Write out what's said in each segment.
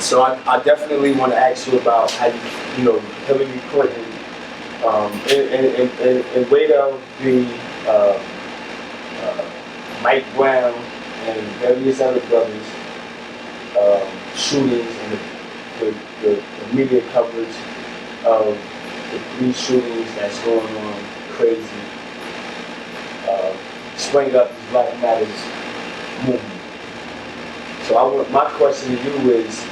So I definitely want to ask you about how Hillary Clinton, in way of the Mike Brown and various other brothers shootings and the media coverage of the police shootings that's going on crazy, sprang up this Black Matters movement. So my question to you is,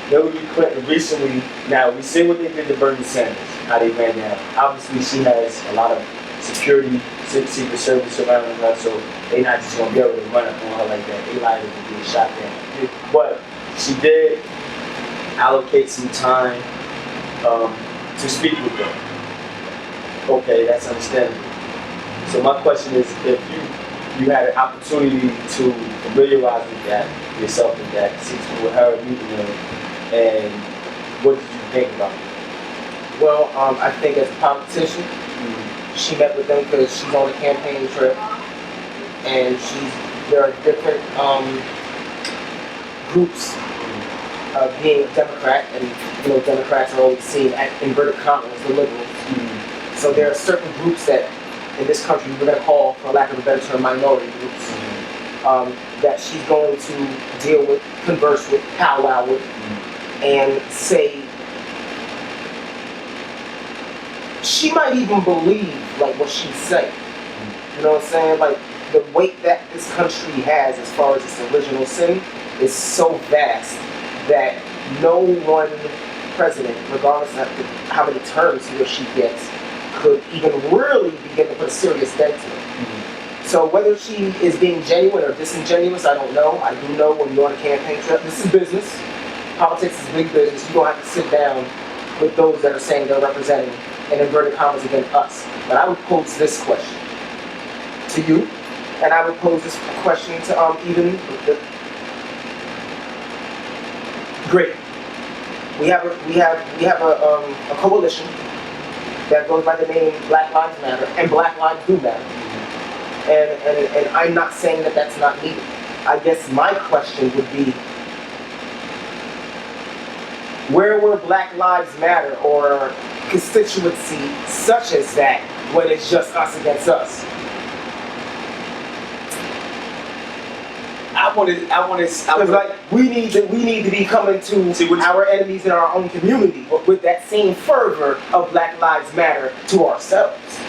Hillary Clinton recently, now we see what they did to Bernie Sanders, how they ran down. Obviously she has a lot of security, Secret Service surrounding her, so they're not just going to be able to run up on her like that. They liable to get shot down. But she did allocate some time to speak with them. Okay, that's understandable. So my question is, if you had an opportunity to familiarize with that, yourself with that, with her, meeting her, and what did you think about it? Well, I think as a politician, she met with them because she's on a campaign trip, and there are different groups of being a Democrat, and Democrats are always seen at inverted commas as the liberals. So there are certain groups that in this country we're going to call, for lack of a better term, minority groups, that she's going to deal with, converse with, powwow with, and say, she might even believe like what she's saying. You know what I'm saying? Like the weight that this country has as far as its original sin is so vast that no one president, regardless of how many terms he or she gets, could even really begin to put a serious dent to it. So whether she is being genuine or disingenuous, I don't know. I do know when you're on a campaign trip, this is business. Politics is big business. You don't have to sit down with those that are saying they're representing, in inverted commas, against us. But I would pose this question to you, and I would pose this question to even the great. We have a coalition that goes by the name Black Lives Matter, and Black Lives do matter. And I'm not saying that that's not needed. I guess my question would be, where were Black Lives Matter or constituency such as that when it's just us against us? Because like we need to be coming to our enemies in our own community with that same fervor of Black Lives Matter to ourselves.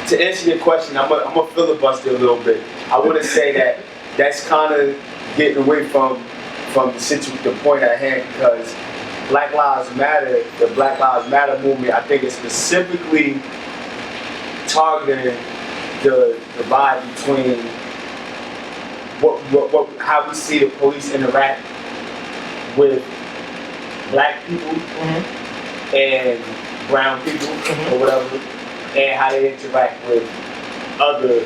To answer your question, I'm gonna filibuster a little bit. I want to say that that's kind of getting away from the point at hand, because Black Lives Matter, the Black Lives Matter movement, I think is specifically targeting the divide between how we see the police interact with Black people and brown people or whatever, and how they interact with other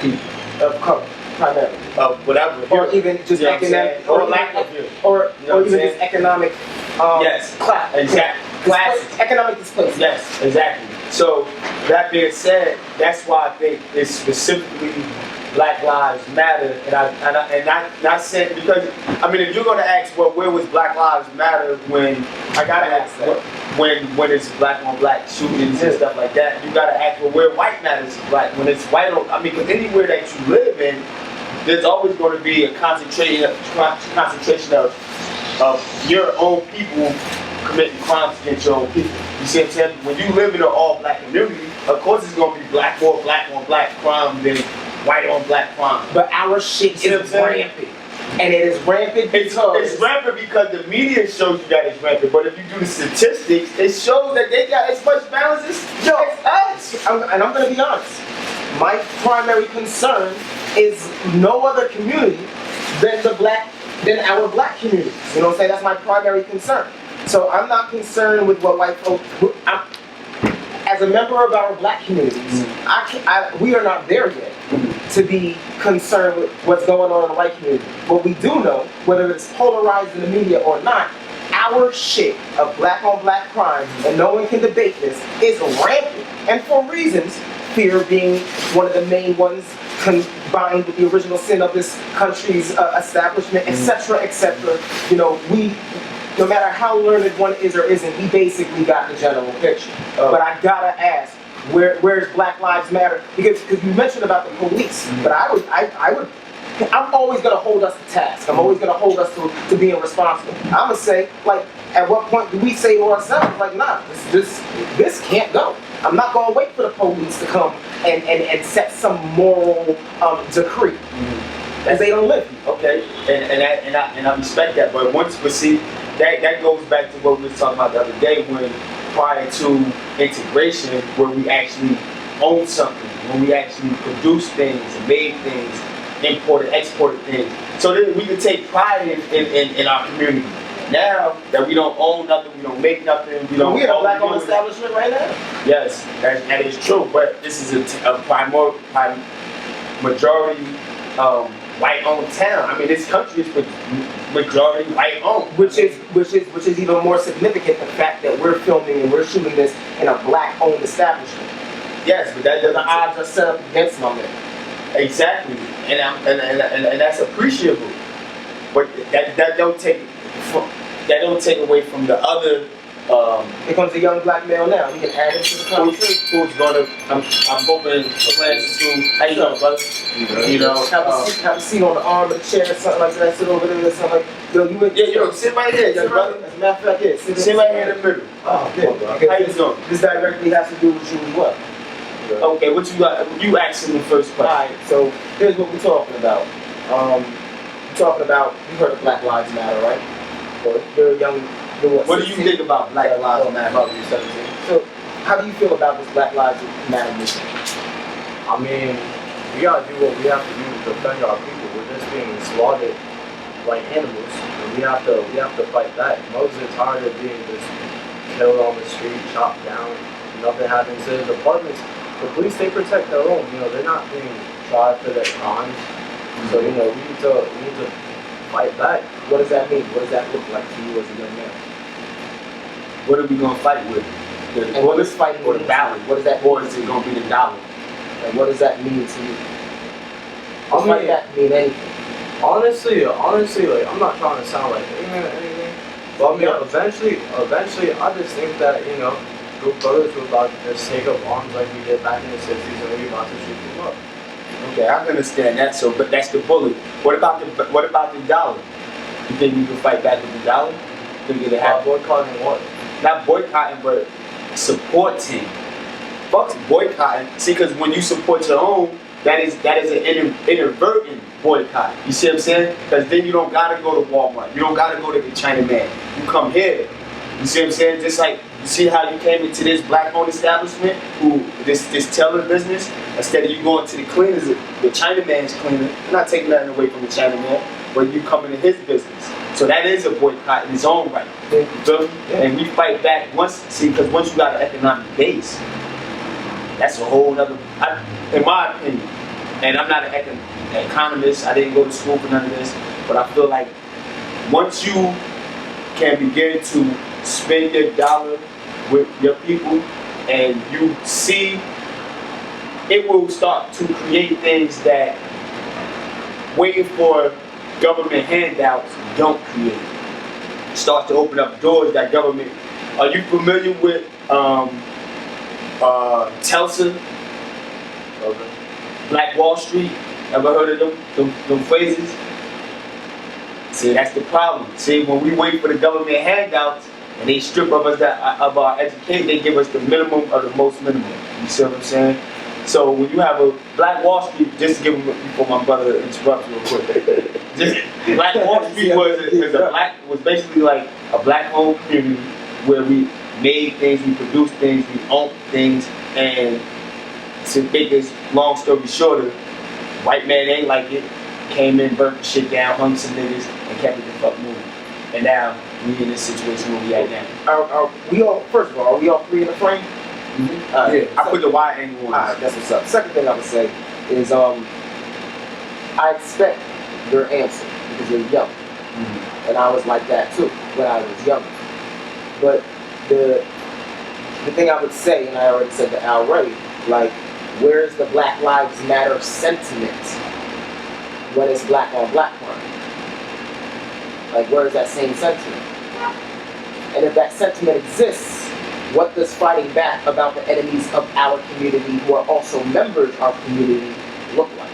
people of color, primarily. Of whatever. Or even just economic, or lack of, or even just economic class. Exactly. Economic displacement. Yes, exactly. So that being said, that's why I think it's specifically Black Lives Matter, and not saying, because I mean, if you're gonna ask, well, where was Black Lives Matter when I gotta ask that. When it's black on black shootings and stuff like that, you gotta ask, well, where white matters black when it's white on. I mean, because anywhere that you live in, there's always going to be a concentration of your own people committing crimes against your own people. You see what I'm saying? When you live in an all-black community, of course it's going to be black on black crime than white on black crime. But our shit is rampant. And it is rampant because... It's rampant because the media shows you that it's rampant. But if you do the statistics, it shows that they got as much balance as us. And I'm going to be honest. My primary concern is no other community than our black community. You know what I'm saying? That's my primary concern. So I'm not concerned with what white folks... As a member of our black communities, we are not there yet to be concerned with what's going on in the white community. But we do know, whether it's polarized in the media or not, our shit of black on black crime, and no one can debate this, is rampant. And for reasons, fear being one of the main ones bound with the original sin of this country's establishment, etc., etc. You know, no matter how learned one is or isn't, we basically got the general picture. But I gotta ask, where's Black Lives Matter? Because you mentioned about the police, but I'm always gonna hold us to task. I'm always gonna hold us to being responsible. I'm gonna say, like, at what point do we say to ourselves, like, nah, this can't go. I'm not gonna wait for the police to come and set some moral decree. As they don't live here. Okay, and I respect that, but see, that goes back to what we were talking about the other day, when prior to integration, where we actually owned something, when we actually produced things and made things, imported, exported things, so that we could take pride in our community. Now that we don't own nothing, we don't make nothing, we don't. We in a black-owned establishment right now. Yes, that is true, but this is a majority white-owned town. I mean, this country is majority white-owned, which is even more significant. The fact that we're filming and we're shooting this in a black-owned establishment. Yes, but that doesn't. The odds are set up against my man. Exactly, and that's appreciable, but that don't take away from the other. Here comes a young black male now. We can add him to the conversation. Who's gonna? I'm hoping plans to. How you doing, brother? You know, have a seat on the arm of the chair, or something like that. Sit over there, or something like. Yo, sit right here, young brother. As a matter of fact, yeah, sit right here in the middle. Oh, good. How you doing? This directly has to do with you as well. Okay, what you got? You asking the first question. Alright, so here's what we're talking about. You heard of Black Lives Matter, right? Or you're a young. What do you think about Black Lives Matter? You're 17. So, how do you feel about this Black Lives Matter movement? I mean, we gotta do what we have to do to defend our people. We're just being slaughtered like animals, and we have to fight back. Most of the time, they're being just killed on the street, chopped down. Nothing happens to the departments. The police, they protect their own. You know, they're not being tried for their crimes. So we need to fight back. What does that mean? What does that look like to you as a young man? What are we gonna fight with? And what is fighting or the dollar? What does that? Or is it gonna be the dollar? And what does that mean to you? I mean, that mean anything? Honestly, like, I'm not trying to sound like anything. But I mean, eventually, I just think that, you know, group brothers were about to just take up arms like we did back in the 60s, and we about to shoot them up. Okay, I understand that. So, but that's the bullet. What about the dollar? You think we can fight back with the dollar? Think it'll happen? Boycotting what? Not boycotting, but supporting. Fuck boycotting. See, because when you support your own, that is an inadvertent boycott. You see what I'm saying? Because then you don't gotta go to Walmart. You don't gotta go to the Chinaman. You come here. You see what I'm saying? Just like, you see how you came into this black-owned establishment, this teller business, instead of you going to the cleaners, the Chinaman's cleaner. I'm not taking nothing away from the Chinaman, but you come into his business. So that is a boycott in its own right. You feel me? Yeah. And we fight back because once you got an economic base, that's a whole nother, in my opinion, and I'm not an economist, I didn't go to school for none of this, but I feel like once you can begin to spend your dollar with your people and you see, it will start to create things that waiting for government handouts don't create. Start to open up doors that government. Are you familiar with Telsa? Okay. Black Wall Street? Ever heard of them phrases? See, that's the problem. See, when we wait for the government handouts and they strip of us of our education, they give us the minimum of the most minimum. You see what I'm saying? So when you have a Black Wall Street, just to give them before my brother interrupts real quick. Black Wall Street was basically like a black-owned community where we made things, we produced things, we owned things, and to make this long story shorter, white man ain't like it, came in, burnt the shit down, hung some niggas, and kept it the fuck moving. And now we in this situation where we at now. First of all, are we all three in the frame? Mm-hmm. Yeah, I put the wide angle on. Alright, that's what's up. Second thing I would say is I expect your answer because you're young. Mm-hmm. And I was like that too when I was younger. But the thing I would say, and I already said to Al Ray, like, where's the Black Lives Matter sentiment when it's black on black crime? Like, where is that same sentiment? And if that sentiment exists, what does fighting back about the enemies of our community who are also members of our community look like?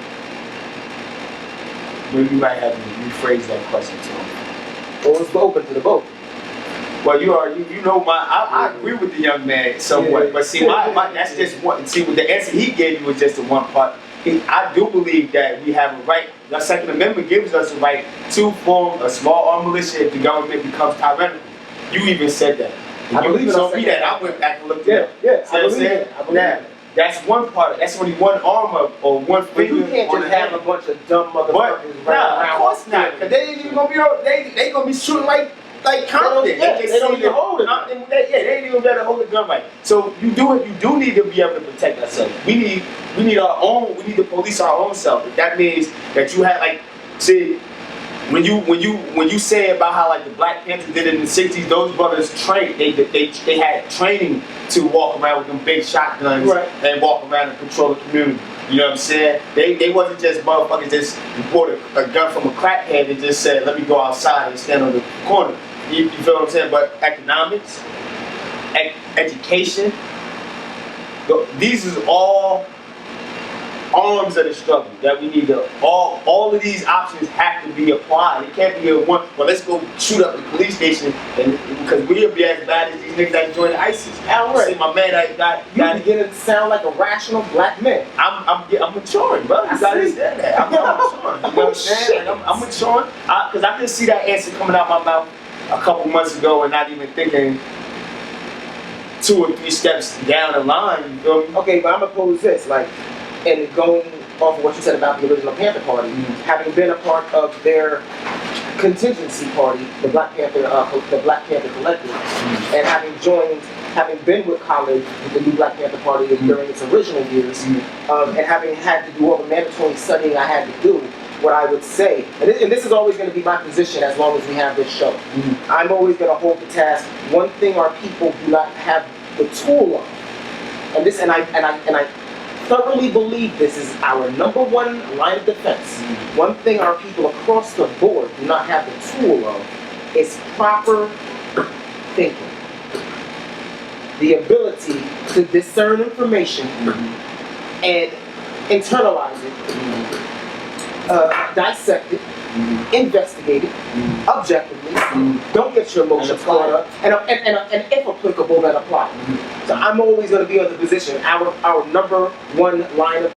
Maybe you might have to rephrase that question to him. Well, it's open to the both. Well, you know I agree with the young man somewhat, Yeah. but see, my that's just one. See, with the answer he gave you was just the one part. I do believe that we have a right. The Second Amendment gives us a right to form a small armed militia if the government becomes tyrannical. You even said that. I believe you in told our me Second that. I went back and looked at it. Yeah, See what I'm saying? Now, that's one part. That's only one arm of, or one But finger you can't on just the have a hand. bunch of dumb motherfuckers But running nah, around. of course not. Cause they ain't even gonna be. They gonna be shooting like Compton. They don't even hold it. They ain't even better hold the gun right. So you do need to be able to protect ourselves. We need our own. We need to police our own self. If that means that you have see. When you say about how like the Black Panthers did it in the '60s, those brothers trained. They had training to walk around with them big shotguns and walk around and control the community. You know what I'm saying? They wasn't just motherfuckers just bought a gun from a crackhead and just said, let me go outside and stand on the corner. You feel what I'm saying? But economics, education, these is all arms of the struggle that we need to, all of these options have to be applied. It can't be a one, well, let's go shoot up the police station and because we'll be as bad as these niggas that joined ISIS. See, my man that got You begin to sound like a rational black man. I'm maturing, bro. You gotta understand that. I'm maturing. You know what I'm saying? Like, I'm maturing. Because I can see that answer coming out my mouth a couple months ago and not even thinking 2 or 3 steps down the line. You feel me? Okay, but I'm gonna pose this, like, and going off of what you said about the original Panther Party, having been a part of their contingency party, the Black Panther Collective, and having been with college with the new Black Panther Party during its original years, and having had to do all the mandatory studying I had to do, what I would say, and this is always going to be my position as long as we have this show. I'm always going to hold the task. One thing our people do not have the tool of, and I thoroughly believe this is our #1 line of defense. One thing our people across the board do not have the tool of is proper thinking. The ability to discern information and internalize it, dissect it, investigate it objectively. Don't get your emotions caught up, and if applicable, then apply. So I'm always going to be on the position. Our #1 line of